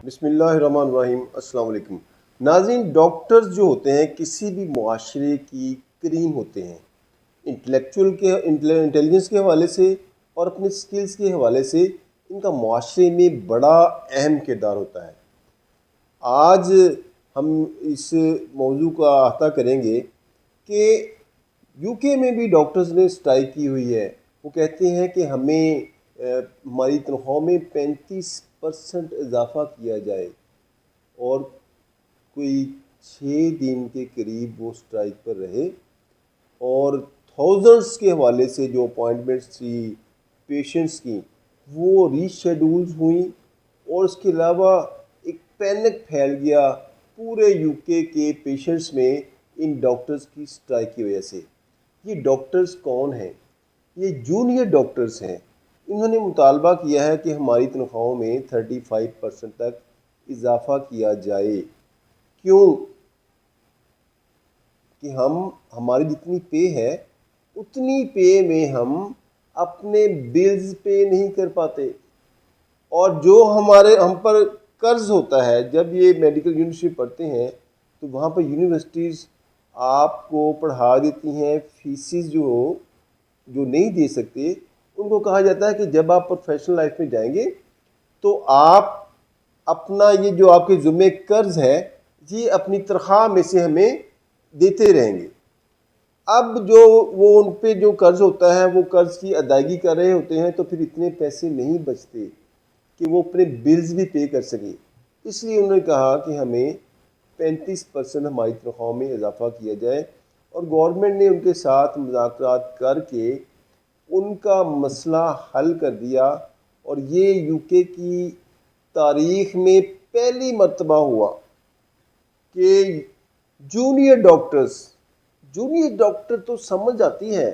بسم اللہ الرحمن الرحیم۔ السلام علیکم ناظرین، ڈاکٹرز جو ہوتے ہیں کسی بھی معاشرے کی کریم ہوتے ہیں، انٹیلیجنس کے حوالے سے اور اپنے سکلز کے حوالے سے ان کا معاشرے میں بڑا اہم کردار ہوتا ہے۔ آج ہم اس موضوع کا احاطہ کریں گے کہ یو کے میں بھی ڈاکٹرز نے اسٹرائک کی ہوئی ہے۔ وہ کہتے ہیں کہ ہمیں ہماری تنخواہوں میں 35% اضافہ کیا جائے، اور کوئی 6 دن کے قریب وہ اسٹرائک پر رہے، اور تھاؤزنڈس کے حوالے سے جو اپوائنٹمنٹس تھی پیشنٹس کی وہ ری شیڈولز ہوئیں، اور اس کے علاوہ ایک پینک پھیل گیا پورے یو کے پیشنٹس میں ان ڈاکٹرز کی اسٹرائک کی وجہ سے۔ یہ ڈاکٹرز کون ہیں؟ یہ جونیئر ڈاکٹرز ہیں۔ انہوں نے مطالبہ کیا ہے کہ ہماری تنخواہوں میں 35% تک اضافہ کیا جائے۔ کیوں؟ کہ ہماری جتنی پے ہے اتنی پے میں ہم اپنے بلز پے نہیں کر پاتے، اور جو ہم پر قرض ہوتا ہے، جب یہ میڈیکل یونیورسٹی پڑھتے ہیں تو وہاں پر یونیورسٹیز آپ کو پڑھا دیتی ہیں، فیسز جو نہیں دے سکتے ان کو کہا جاتا ہے کہ جب آپ پروفیشنل لائف میں جائیں گے تو آپ اپنا یہ جو آپ کے ذمہ قرض ہے یہ اپنی تنخواہ میں سے ہمیں دیتے رہیں گے۔ اب جو وہ ان پہ جو قرض ہوتا ہے وہ قرض کی ادائیگی کر رہے ہوتے ہیں، تو پھر اتنے پیسے نہیں بچتے کہ وہ اپنے بلز بھی پے کر سکیں۔ اس لیے انہوں نے کہا کہ ہمیں 35% ہماری تنخواہوں میں اضافہ کیا جائے، اور گورنمنٹ نے ان کے ساتھ مذاکرات کر کے ان کا مسئلہ حل کر دیا، اور یہ یو کے کی تاریخ میں پہلی مرتبہ ہوا کہ جونیئر ڈاکٹر تو سمجھ آتی ہے،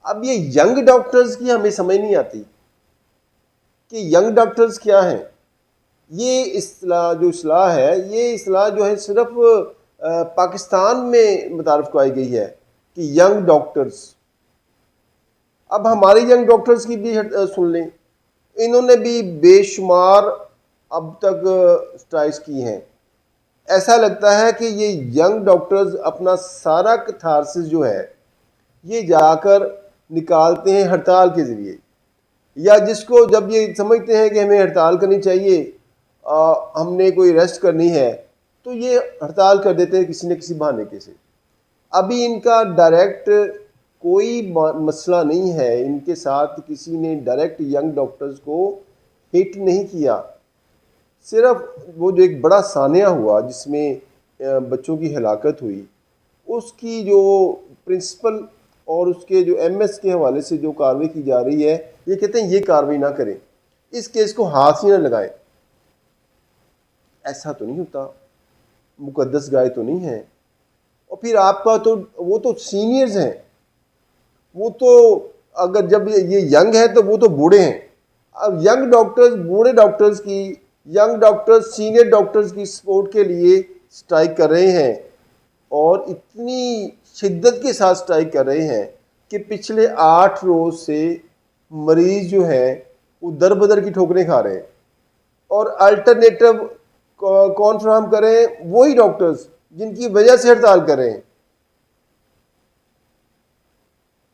اب یہ ینگ ڈاکٹرز کی ہمیں سمجھ نہیں آتی کہ ینگ ڈاکٹرز کیا ہیں۔ یہ اصطلاح ہے، یہ اصطلاح جو ہے صرف پاکستان میں متعارف کرائی گئی ہے کہ ینگ ڈاکٹرز۔ اب ہمارے ینگ ڈاکٹرز کی بھی سن لیں، انہوں نے بھی بے شمار اب تک اسٹرائکس کی ہیں۔ ایسا لگتا ہے کہ یہ ینگ ڈاکٹرز اپنا سارا کتھارسس جو ہے یہ جا کر نکالتے ہیں ہڑتال کے ذریعے، یا جس کو جب یہ سمجھتے ہیں کہ ہمیں ہڑتال کرنی چاہیے، ہم نے کوئی ریسٹ کرنی ہے، تو یہ ہڑتال کر دیتے ہیں کسی نہ کسی بہانے کے سے۔ ابھی ان کا ڈائریکٹ کوئی مسئلہ نہیں ہے، ان کے ساتھ کسی نے ڈائریکٹ ینگ ڈاکٹرز کو ہٹ نہیں کیا، صرف وہ جو ایک بڑا سانحہ ہوا جس میں بچوں کی ہلاکت ہوئی، اس کی جو پرنسپل اور اس کے جو ایم ایس کے حوالے سے جو کارروائی کی جا رہی ہے، یہ کہتے ہیں یہ کارروائی نہ کریں، اس کیس کو ہاتھ ہی نہ لگائیں۔ ایسا تو نہیں ہوتا، مقدس گائے تو نہیں ہے۔ اور پھر آپ کا تو وہ تو سینئرز ہیں، وہ تو اگر جب یہ ینگ ہے تو وہ تو بوڑھے ہیں۔ اب ینگ ڈاکٹرز بوڑھے ڈاکٹرز کی، ینگ ڈاکٹرز سینئر ڈاکٹرز کی سپورٹ کے لیے اسٹرائک کر رہے ہیں، اور اتنی شدت کے ساتھ اسٹرائک کر رہے ہیں کہ پچھلے 8 روز سے مریض جو ہیں وہ در بدر کی ٹھوکریں کھا رہے ہیں، اور الٹرنیٹو کون فراہم کر رہے ہیں؟ وہی ڈاکٹرز جن کی وجہ سے ہڑتال کر رہے ہیں۔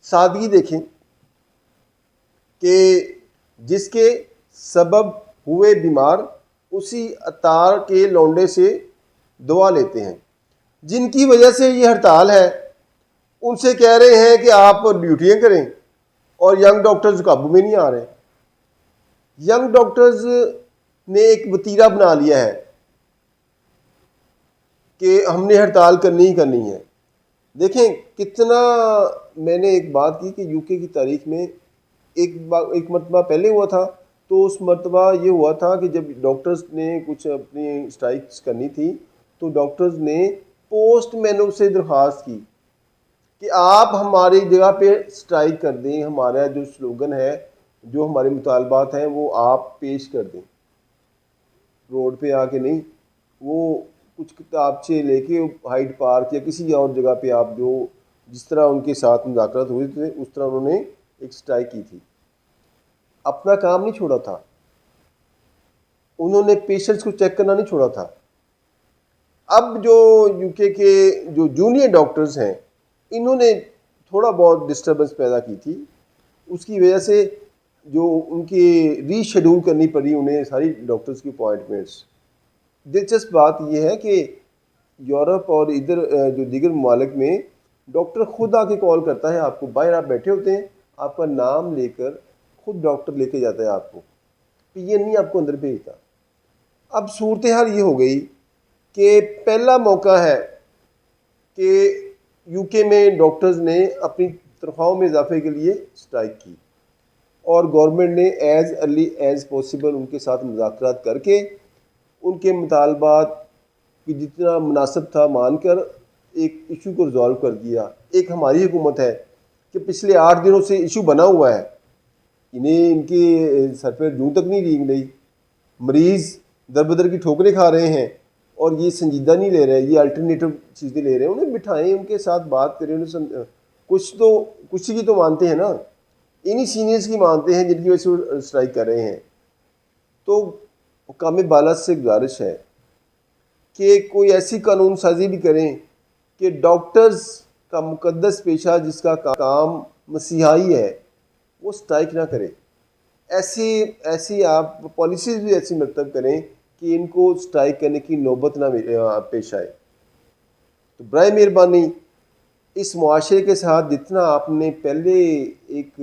سادگی دیکھیں کہ جس کے سبب ہوئے بیمار اسی عطار کے لونڈے سے دعا لیتے ہیں، جن کی وجہ سے یہ ہڑتال ہے ان سے کہہ رہے ہیں کہ آپ ڈیوٹیاں کریں، اور ینگ ڈاکٹرز قابو میں نہیں آ رہے۔ ینگ ڈاکٹرز نے ایک وتیرہ بنا لیا ہے کہ ہم نے ہڑتال کرنی ہی کرنی ہے۔ دیکھیں کتنا، میں نے ایک بات کی کہ یو کے کی تاریخ میں ایک مرتبہ پہلے ہوا تھا، تو اس مرتبہ یہ ہوا تھا کہ جب ڈاکٹرز نے کچھ اپنی اسٹرائکس کرنی تھی تو ڈاکٹرز نے پوسٹ مینوں سے درخواست کی کہ آپ ہماری جگہ پہ اسٹرائک کر دیں، ہمارا جو سلوگن ہے، جو ہمارے مطالبات ہیں وہ آپ پیش کر دیں، روڈ پہ آ کے نہیں۔ وہ کچھ کتابچے لے کے ہائیڈ پارک یا کسی اور جگہ پہ آپ جو جس طرح ان کے ساتھ مذاکرات ہوئے تھے اس طرح انہوں نے ایک اسٹرائک کی تھی، اپنا کام نہیں چھوڑا تھا۔ انہوں نے پیشنٹس کو چیک کرنا نہیں چھوڑا تھا. اب جو یو کے جو جونیئر ڈاکٹرز ہیں انہوں نے تھوڑا بہت ڈسٹربنس پیدا کی تھی. اس کی وجہ سے جو ان کی ری شیڈول کرنی پڑی انہیں ساری ڈاکٹرز کی اپوائنٹمنٹس. دلچسپ بات یہ ہے کہ یورپ اور ادھر جو دیگر ممالک میں ڈاکٹر خود آ کے کال کرتا ہے آپ کو. باہر آپ بیٹھے ہوتے ہیں, آپ کا نام لے کر خود ڈاکٹر لے کے جاتا ہے آپ کو, یہ نہیں آپ کو اندر بھیجتا. اب صورتحال یہ ہو گئی کہ پہلا موقع ہے کہ یو کے میں ڈاکٹرز نے اپنی تنخواہوں میں اضافے کے لیے اسٹرائک کی, اور گورنمنٹ نے as early as possible in کے ساتھ مذاکرات کر کے ان کے مطالبات کی جتنا مناسب تھا مان کر ایک ایشو کو ریزالو کر دیا. ایک ہماری حکومت ہے کہ پچھلے 8 دنوں سے ایشو بنا ہوا ہے, انہیں ان کے سر پہ جوں تک نہیں ریگ نہیں. مریض در بدر کی ٹھوکریں کھا رہے ہیں اور یہ سنجیدہ نہیں لے رہے, یہ الٹرنیٹو چیزیں لے رہے ہیں. انہیں بٹھائیں, ان کے ساتھ بات کریں, انہیں کچھ کی تو مانتے ہیں نا, انہی سینئرز کی مانتے ہیں جن کی وجہ سے وہ اسٹرائک کر رہے ہیں. تو حکام بالا سے گزارش ہے کہ کوئی ایسی قانون سازی بھی کریں کہ ڈاکٹرز کا مقدس پیشہ جس کا کام مسیحائی ہے وہ اسٹرائک نہ کرے. ایسی آپ پالیسیز بھی ایسی مرتب کریں کہ ان کو اسٹرائک کرنے کی نوبت نہ پیش آئے. تو برائے مہربانی اس معاشرے کے ساتھ جتنا آپ نے پہلے ایک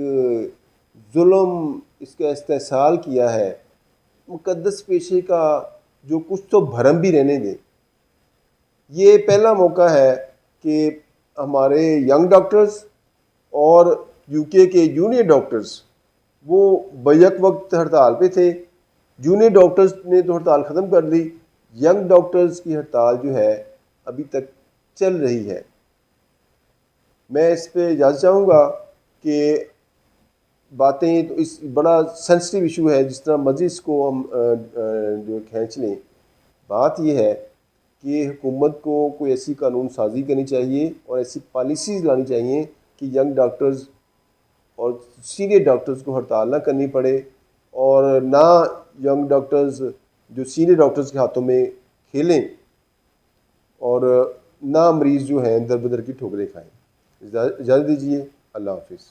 ظلم اس کا استحصال کیا ہے, مقدس پیشے کا جو کچھ تو بھرم بھی رہنے دیں. یہ پہلا موقع ہے کہ ہمارے ینگ ڈاکٹرز اور یو کے جونیئر ڈاکٹرز وہ بیک وقت ہڑتال پہ تھے. جونیئر ڈاکٹرز نے تو ہڑتال ختم کر لی, ینگ ڈاکٹرز کی ہڑتال جو ہے ابھی تک چل رہی ہے. میں اس پہ اجازت چاہوں گا کہ باتیں تو اس بڑا سینسٹیو ایشو ہے, جس طرح مجلس کو ہم جو کھینچ لیں. بات یہ ہے کہ حکومت کو کوئی ایسی قانون سازی کرنی چاہیے اور ایسی پالیسیز لانی چاہیے کہ ینگ ڈاکٹرز اور سینئر ڈاکٹرز کو ہڑتال نہ کرنی پڑے, اور نہ ینگ ڈاکٹرز جو سینئر ڈاکٹرز کے ہاتھوں میں کھیلیں, اور نہ مریض جو ہیں در بدر کی ٹھوکریں کھائیں. اجازت دیجیے. اللہ حافظ.